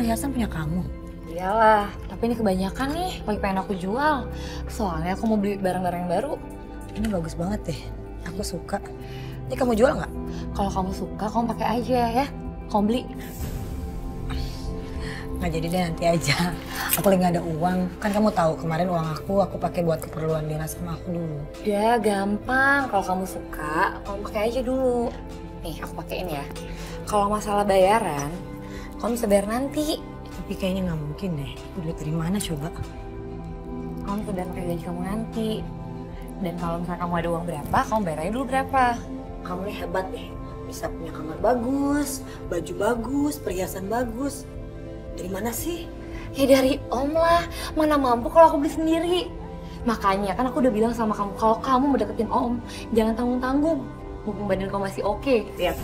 perhiasan punya kamu? Iyalah, tapi ini kebanyakan nih, lagi pengen aku jual. Soalnya aku mau beli barang-barang yang baru. Ini bagus banget deh, aku suka. Ini kamu jual nggak? Kalau kamu suka, kamu pakai aja ya. Kamu beli. Nggak jadi deh, nanti aja. Aku lagi nggak ada uang. Kan kamu tahu kemarin uang aku pakai buat keperluan Dina sama aku dulu. Ya gampang, kalau kamu suka, kamu pakai aja dulu. Nih, aku pakein ya. Kalau masalah bayaran, kamu bisa bayar nanti. Tapi kayaknya nggak mungkin deh. Duit dari mana coba? Kamu bisa bayar pakai gaji kamu nanti. Dan kalau misalnya kamu ada uang berapa, kamu bayar aja dulu berapa. Kamu nih hebat deh. Bisa punya kamar bagus, baju bagus, perhiasan bagus. Dari mana sih? Ya dari om lah, mana mampu kalau aku beli sendiri. Makanya kan aku udah bilang sama kamu, kalau kamu mau deketin om, jangan tanggung-tanggung. Mumpung badan kamu masih oke. Lihat.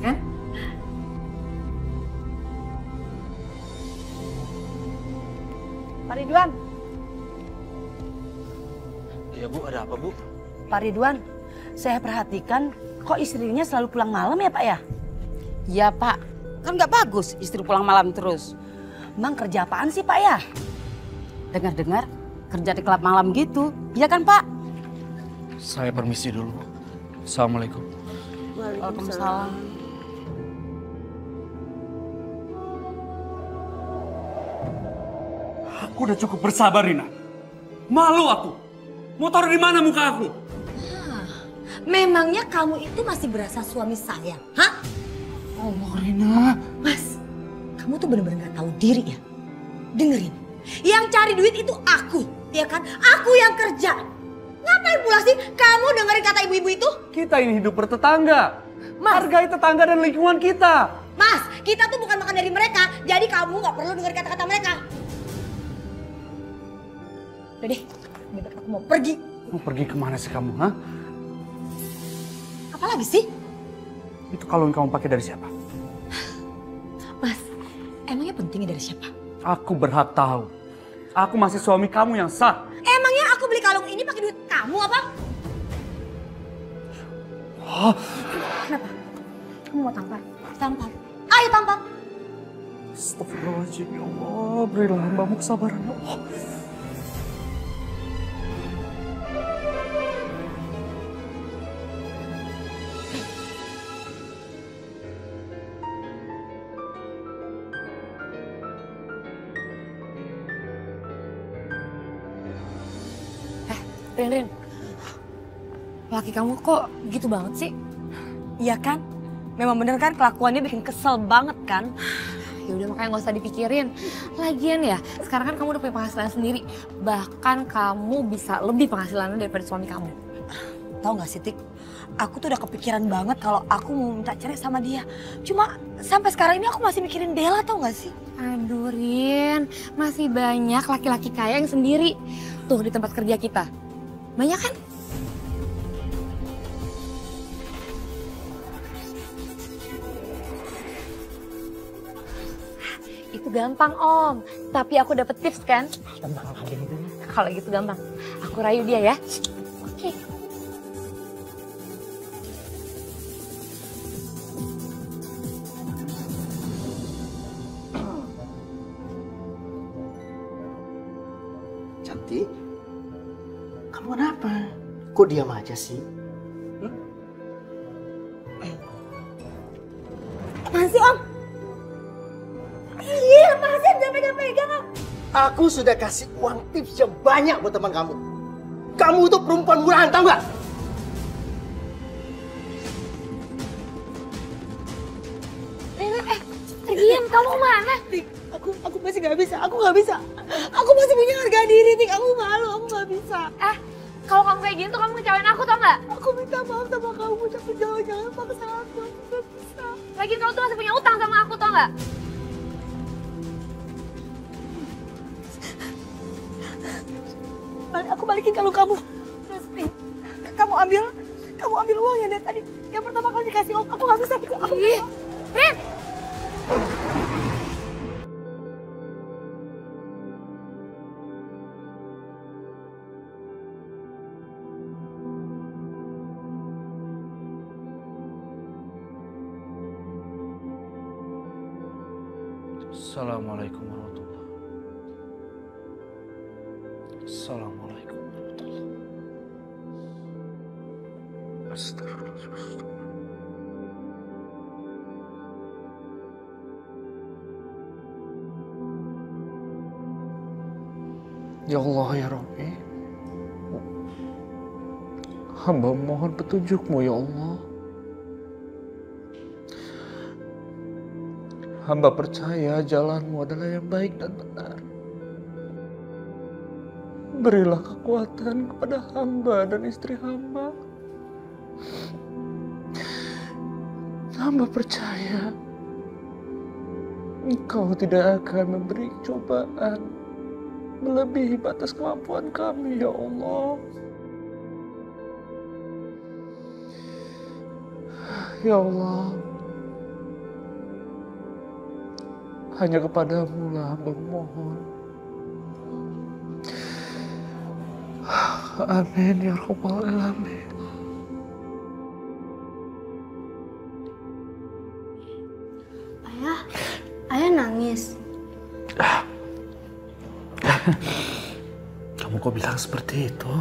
Kan? Pak Ridwan. Iya Bu, ada apa Bu? Pak Ridwan, saya perhatikan kok istrinya selalu pulang malam ya Pak ya? Iya Pak, kan nggak bagus istri pulang malam terus. Emang kerja apaan sih Pak ya? Dengar-dengar kerja di klub malam gitu, iya kan Pak? Saya permisi dulu. Assalamualaikum. Waalaikumsalam. Aku udah cukup bersabar, Rina. Malu aku. Mau taruh di mana muka aku? Memangnya kamu itu masih berasa suami saya? Hah? Allah, Rina. Mas, kamu tuh bener-bener gak tahu diri ya? Dengerin, yang cari duit itu aku, ya kan? Aku yang kerja. Ngapain pula sih kamu dengerin kata ibu-ibu itu? Kita ini hidup bertetangga. Mas. Hargai tetangga dan lingkungan kita. Mas, kita tuh bukan makan dari mereka, jadi kamu gak perlu dengerin kata-kata mereka. Udah deh, lebih baik aku mau pergi. Mau pergi kemana sih kamu, ha? Apa lagi sih? Itu kalung yang kamu pakai dari siapa? Mas, emangnya pentingnya dari siapa? Aku berhak tahu. Aku masih suami kamu yang sah. Emangnya aku beli kalung ini pakai duit kamu apa? Kenapa? Kamu mau tampar? Tampar. Ayo tampar. Astagfirullahaladzim, ya Allah. Berilah hambamu kesabaran, ya Allah. Rin, laki kamu kok gitu banget sih? Iya kan? Memang bener kan kelakuannya bikin kesel banget kan? Ya udah makanya nggak usah dipikirin. Lagian ya, sekarang kan kamu udah punya penghasilan sendiri. Bahkan kamu bisa lebih penghasilannya daripada suami kamu. Tahu nggak sih Tik? Aku tuh udah kepikiran banget kalau aku mau minta cerai sama dia. Cuma sampai sekarang ini aku masih mikirin Bella, tau nggak sih? Aduh Rin, masih banyak laki-laki kaya yang sendiri. Tuh di tempat kerja kita. Banyak kan? Itu gampang Om, tapi aku dapet tips kan? Gampang aja gitu. Kalau gitu gampang, aku rayu dia ya. Oke. Cantik, kamu kenapa? Kok diam aja sih? Apaan sih Om? Iya, apaan sih? Jangan pegang-pegang Om. Aku sudah kasih uang tips yang banyak buat teman kamu. Kamu tuh perempuan murahan, tau gak? Pergian, kamu kemana? Tik, aku masih nggak bisa. Aku nggak bisa. Aku masih punya harga diri, Tik. Aku malu, aku nggak bisa. Kalau kamu kayak gini tuh kamu ngecewain aku tau nggak? Aku minta maaf sama kamu, tapi jangan paksa aku. Aku nggak bisa. Lagian kamu tuh masih punya utang sama aku tau nggak? Aku balikin kalung kamu. Terus nih, kamu ambil uang ya dari tadi. Yang pertama kali dikasih Om, aku nggak bisa. Rin! Assalamualaikum warahmatullahi. Assalamualaikum warahmatullahi. Astagfirullah. Ya Allah ya Rabbi, hamba mohon petunjuk-Mu ya Allah. Hamba percaya jalan-Mu adalah yang baik dan benar. Berilah kekuatan kepada hamba dan istri hamba. Hamba percaya Engkau tidak akan memberi cobaan melebihi batas kemampuan kami, ya Allah. Ya Allah, hanya kepadamu lah hamba memohon. Amin ya Rabbal Alamin. Ayah nangis. Kamu kok bilang seperti itu?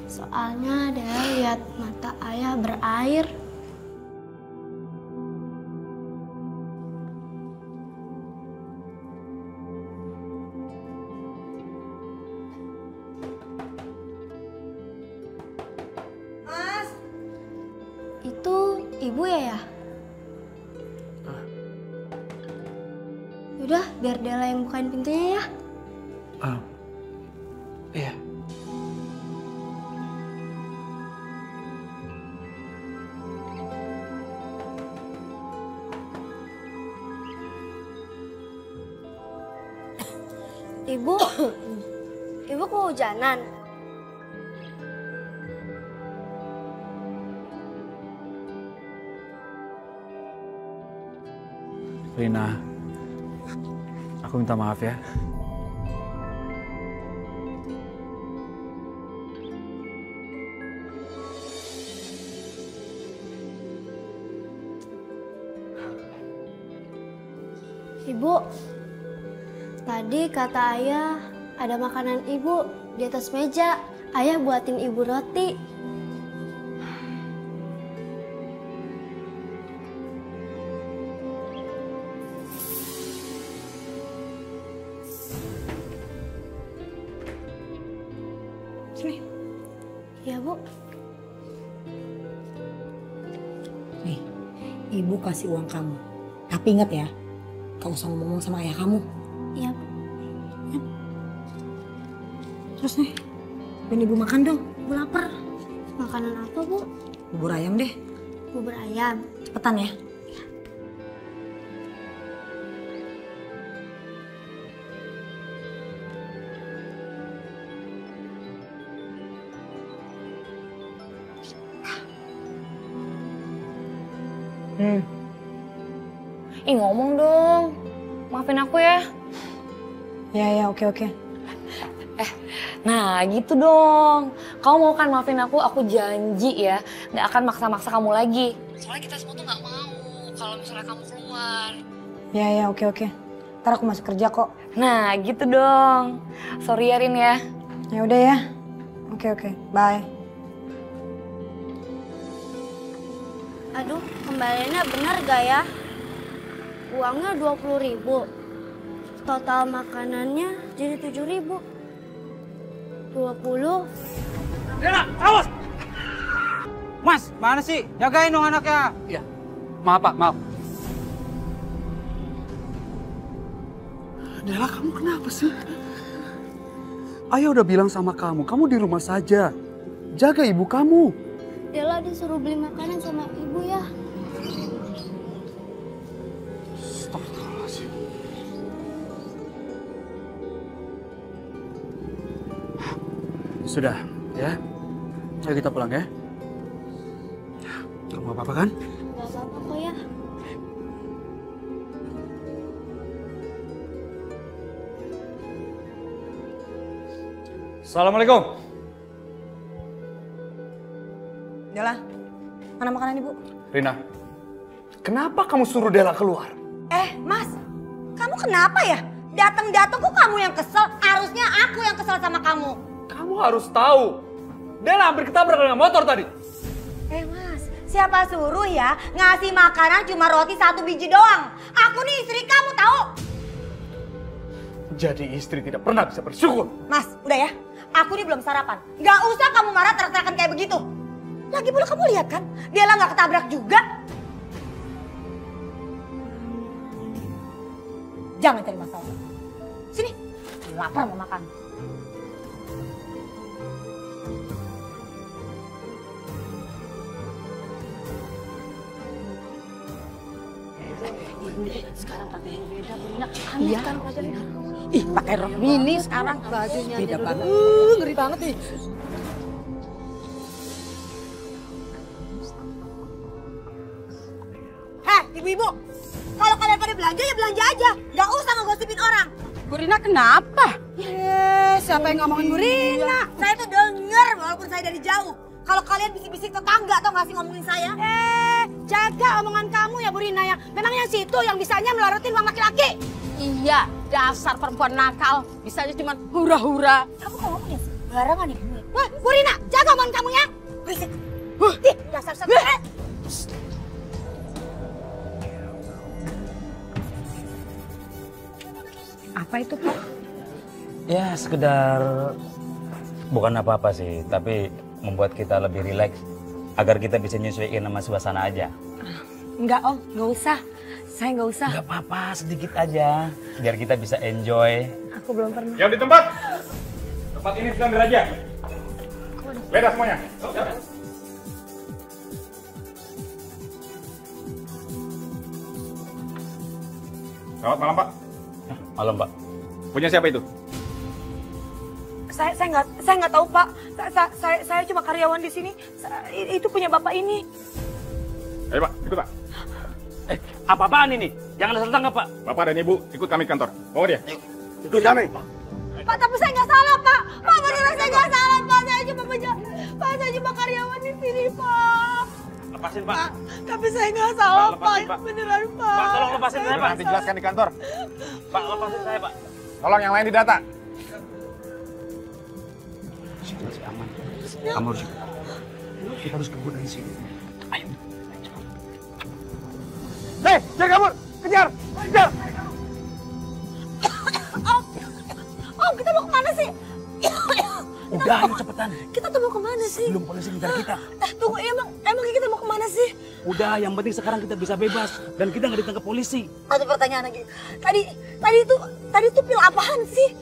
Soalnya Dela lihat mata ayah berair. Mas, Itu ibu ya? Udah, biar Dela yang bukain pintunya ya. Iya. Ibu, ibu kehujanan. Rina, aku minta maaf ya. Ibu, tadi kata ayah ada makanan ibu di atas meja. Ayah buatin ibu roti. sini. Ya, Bu. Nih, ibu kasih uang kamu. Tapi ingat ya, gak usah ngomong sama ayah kamu. Iya, Bu. Terus nih, bikin ibu makan dong. Ibu lapar. Makanan apa, Bu? Bubur ayam deh. Bubur ayam. Cepetan ya. Ih, ngomong dong. Maafin aku ya. Ya, oke. Nah, gitu dong. Kamu mau kan maafin aku janji ya. Gak akan maksa-maksa kamu lagi. Soalnya kita semua tuh gak mau kalau misalnya kamu keluar. Ya, oke. Ntar aku masuk kerja kok. Nah, gitu dong. Sorry ya, Rin ya. Ya udah ya. Oke. Bye. Aduh, kembaliannya benar gak ya? Uangnya 20.000. Total makanannya jadi 7.000. 20. Dela, awas! Mas, mana sih? Jagain dong anaknya. Iya. Maaf, Pak. Maaf. Dela, kamu kenapa sih? Ayah udah bilang sama kamu di rumah saja. Jaga ibu kamu. Dela disuruh beli makanan sama ibu ya. Astagfirullahaladzim. Sudah, ya. Ayo kita pulang ya. Kamu apa-apa kan? Gak apa-apa kok ya. Assalamualaikum. Dela, mana makanan ibu? Rina, kenapa kamu suruh Dela keluar? Mas, Kamu kenapa ya? Datang-datang kok kamu yang kesel? Harusnya aku yang kesel sama kamu. Kamu harus tahu. Bella hampir ketabrak dengan motor tadi. Mas, siapa suruh ya ngasih makanan cuma roti 1 biji doang? Aku nih istri kamu tahu. Jadi istri tidak pernah bisa bersyukur. Mas, udah ya. Aku nih belum sarapan. Gak usah kamu marah teriak-teriakan kayak begitu. Lagi pula kamu lihat kan, Bella gak ketabrak juga. Jangan cari masalah. Sini, lapar mau makan. Sekarang pakai yang beda, Burina. Iya. Ih, pakai rok mini sekarang. Bajunya beda banget. Ngeri banget nih. Heh, ibu-ibu. Kalau kalian pada belanja ya belanja aja. Gak usah ngegosipin orang. Burina kenapa? Siapa yang ngomongin Burina? Saya tuh denger walaupun saya dari jauh. Kalau kalian bisik-bisik tetangga atau nggak sih ngomongin saya? Jaga omongan kamu ya Burina ya. Memang yang situ yang bisanya melorotin uang laki-laki. Iya, dasar perempuan nakal. Bisanya cuma hura-hura. Kamu kok ngomongnya sembarangan nih gue. Wah, Burina, jaga omongan kamu ya. Berisik. Dasar sebenarnya. Apa itu, Pak? Ya, sekedar bukan apa-apa sih, tapi membuat kita lebih rileks agar kita bisa nyesuaiin sama suasana aja. Enggak Om, nggak usah. Saya nggak usah. Nggak apa-apa, sedikit aja biar kita bisa enjoy. Aku belum pernah. Yang di tempat. Tempat ini sedang diraja. Beda semuanya. Selamat malam, Pak. Malam, Pak. Punya siapa itu? Saya nggak tahu Pak. Saya cuma karyawan di sini. Itu punya bapak ini. Ayo Pak, ikut Pak. Apa-apaan ini? Jangan asal tangkap, Pak. Bapak dan Ibu ikut kami ke kantor. Bawa dia. Ikut kami. Pak, tapi saya nggak salah Pak. Pak, beneran saya nggak salah Pak. Saya cuma karyawan di sini Pak. Lepasin, Pak. Tapi saya nggak salah Pak, lepasin, Pak. Beneran Pak. Pak, tolong lepasin saya, Pak. Nanti jelaskan di kantor. Pak, lepasin saya, Pak. Tolong yang lain didata. Situasi aman. Kamu harus ikut. Kita harus kabur dari sini. Ayo. Hei, jangan kabur. Kejar. Kejar. Om, kita mau kemana sih? Udah, ayo cepetan. Kita tuh mau kemana sih? Sebelum polisi ngejar kita. Tunggu, emang kita mau kemana sih? Udah, yang penting sekarang kita bisa bebas dan kita nggak ditangkap polisi. Ada pertanyaan lagi. Tadi itu pil apaan sih?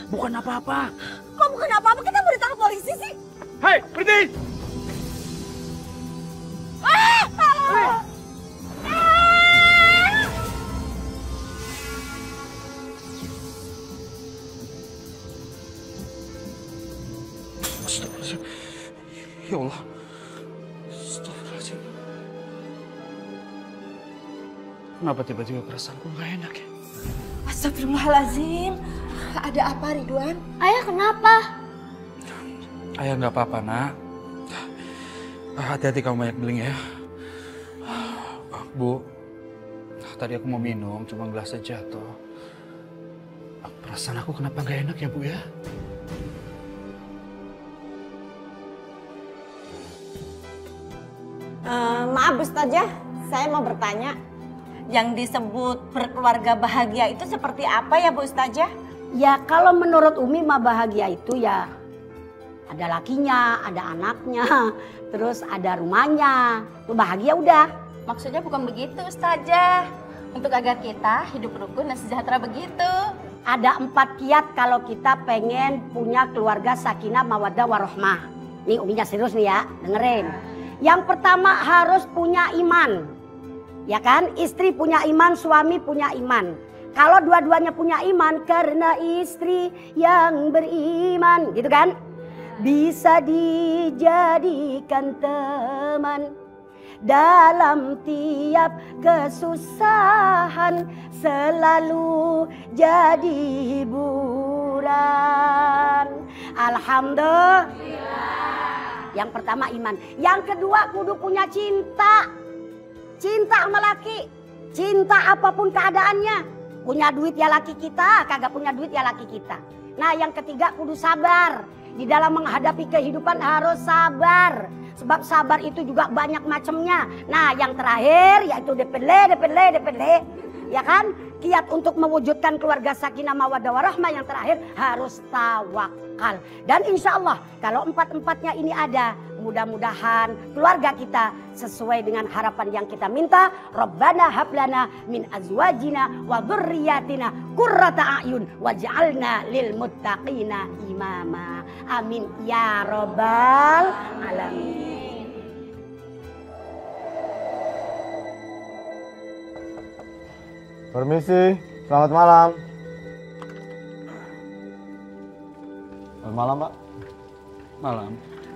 Bukan apa-apa. Kok bukan apa-apa? Kita mau ditangkap polisi sih? Hei, berhenti. Astagfirullahaladzim. Ya Allah. Astagfirullahaladzim. Kenapa tiba-tiba perasaanku gak enak ya? Astagfirullahaladzim. Ada apa Ridwan? Ayah kenapa? Ayah nggak apa-apa, Nak. Hati-hati kamu banyak beling ya. Bu, tadi aku mau minum, cuma gelasnya jatuh. Perasaan aku kenapa nggak enak ya, Bu ya? Maaf Ustazah, saya mau bertanya. Yang disebut berkeluarga bahagia itu seperti apa ya Bu Ustazah? Ya kalau menurut Umi mah bahagia itu ya ada lakinya, ada anaknya, terus ada rumahnya. Bahagia udah. Maksudnya bukan begitu Ustazah. Untuk agar kita hidup rukun dan sejahtera begitu. Ada 4 kiat kalau kita pengen punya keluarga sakinah mawaddah warohmah. Nih Uminya serius nih ya, dengerin. Yang pertama harus punya iman. Ya kan, istri punya iman, suami punya iman. Kalau dua-duanya punya iman, karena istri yang beriman, gitu kan? Bisa dijadikan teman dalam tiap kesusahan, selalu jadi hiburan. Alhamdulillah. Yang pertama iman. Yang kedua kudu punya cinta. Cinta sama laki. Cinta apapun keadaannya. Punya duit ya laki kita, kagak punya duit ya laki kita. Nah yang ketiga kudu sabar. Di dalam menghadapi kehidupan harus sabar. Sebab sabar itu juga banyak macamnya. Nah yang terakhir yaitu depele. Ya kan? Kiat untuk mewujudkan keluarga sakinah mawaddah warahmah yang terakhir harus tawakal. Dan insya Allah kalau empat-empatnya ini ada, mudah-mudahan keluarga kita sesuai dengan harapan yang kita minta. Rabbana hablana min azwajina wa dzurriyyatina qurrata a'yun waj'alna lil muttaqina imama. Amin ya rabbal alamin. Permisi, selamat malam. Selamat malam, Pak. Malam.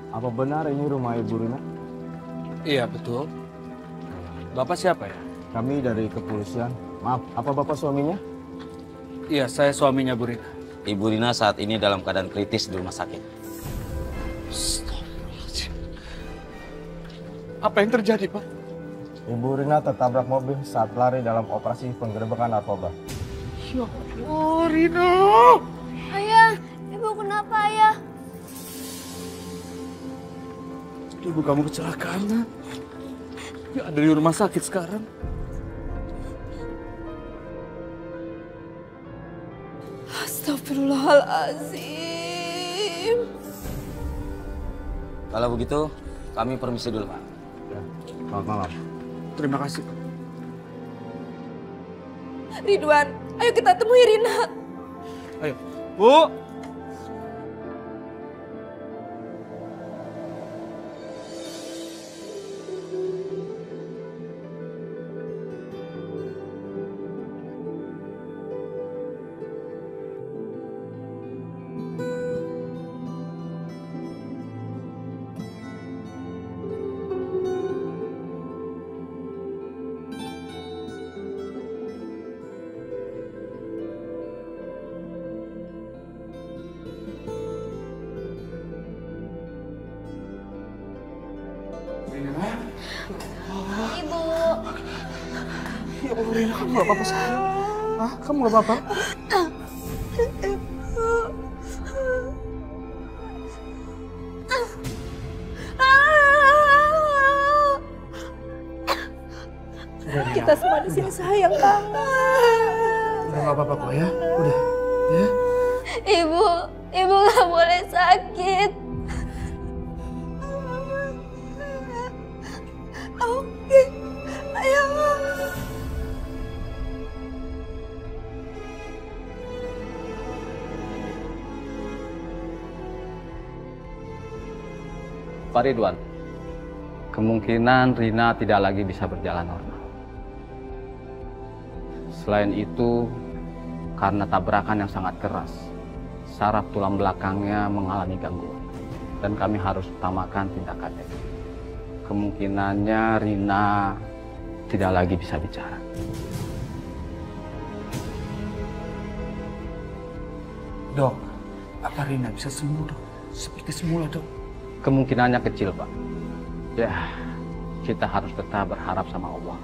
Apa benar ini rumah Ibu Rina? Iya, betul. Bapak siapa ya? Kami dari kepolisian. Maaf, apa Bapak suaminya? Iya, saya suaminya Bu Rina. Ibu Rina saat ini dalam keadaan kritis di rumah sakit. Apa yang terjadi, Pak? Ibu Rina tertabrak mobil saat lari dalam operasi penggerebekan narkoba. Ya Allah, Rina! Ayah, ibu kenapa ayah? Ibu kamu kecelakaan, Nak. Ya, ada di rumah sakit sekarang. Astagfirullahaladzim. Kalau begitu, kami permisi dulu, Pak. Selamat malam. Terima kasih. Ridwan, ayo kita temui Rina. Ayo. Bu! Ibu. Ya Allah, Rina, kamu gak apa-apa, sayang? Hah? Kamu gak apa-apa? Kita semua di sini sayang banget. Udah gak apa-apa kok ya? Udah, ya? Ibu gak boleh sakit. Oke, ayo. Pak Ridwan, kemungkinan Rina tidak lagi bisa berjalan normal. Selain itu, karena tabrakan yang sangat keras, saraf tulang belakangnya mengalami gangguan. Dan kami harus utamakan tindakannya. Kemungkinannya Rina tidak lagi bisa bicara. Dok, apa Rina bisa sembuh, Dok? Seperti semula, Dok? Kemungkinannya kecil, Pak. Ya, kita harus tetap berharap sama Allah.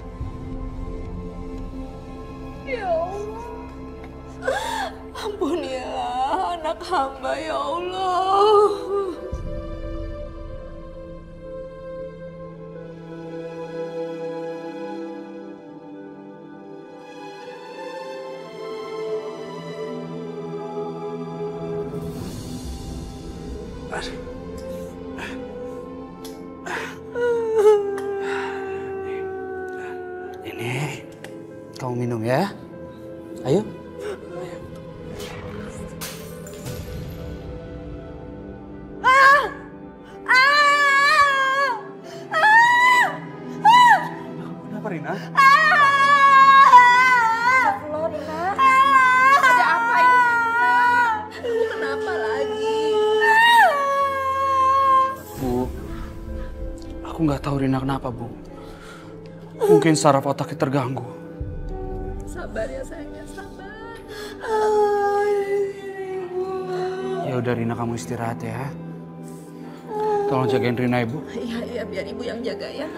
Ya Allah, ampunilah anak hamba ya Allah. Ini, kamu minum ya. Ayo. Kenapa, Rina? Astagfirullah, Rina. Ada apa ini, Rina? Kamu kenapa lagi? Bu, aku nggak tahu Rina kenapa, Bu. Mungkin saraf otaknya terganggu. Sabar ya sayangnya, sabar. Ya udah, Rina, kamu istirahat ya. Tolong jagain Rina, Ibu. Iya, biar ibu yang jaga ya.